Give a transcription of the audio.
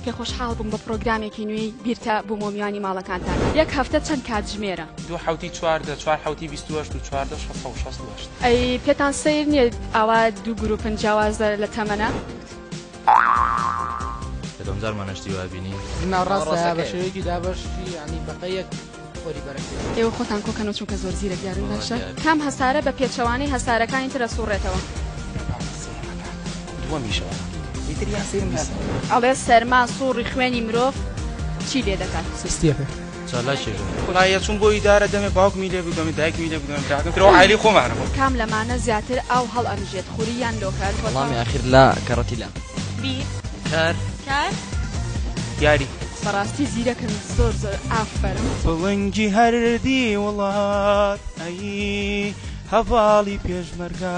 پێ خۆشحاڵ بووم بە پرۆگرامێکی نوێی بیرتە بۆ مۆمیانی ماڵەکانتان. یەک هەفتە چەند کاتژمێرە؟ 2 حوتی 14 4 حوتی 28 و 14 668. ئەی پێتان سەیر نییە ئاوا دوو گروپن جیاوازە لە تەمەنە؟ دەمزار مانەشتی وابینی ناڕاستە بە شێوەیەکی دابەشی ینی بەقەیەک خۆری بەرەکەوێت. ئێوە خۆتان کۆکەنەوە چونکە زۆر زیرە دیارن باشە. کام هەسارە بە پێچەوانەی هەسارەکانی ترە سوڕێتەوە؟ دووەمیشەوە دیتریان سێرم ئەڵێ سەرما سوڕی خوێنی مرۆڤ چی لێ دەکات؟ سستیەکە چالاکێژە وڵایە چون بۆ ئیدارە دەمێ باوکمی لێ بوو دەمێ دایکمی لێ بوو دەمێ براکەم ترەوە عایلی خۆمانە بوو. کام لەمانە زیاتر ئاو هەڵ ئەمژێت خوری یان لۆکال؟ وەڵامی ئاخیر لا کەڕەتی لا بیر کار یاری بەڕاستی زیرەکەن زۆر زۆر ئافەرم. بڵنگی هەردی وڵات ئەی هەڤاڵی پێشمەرگە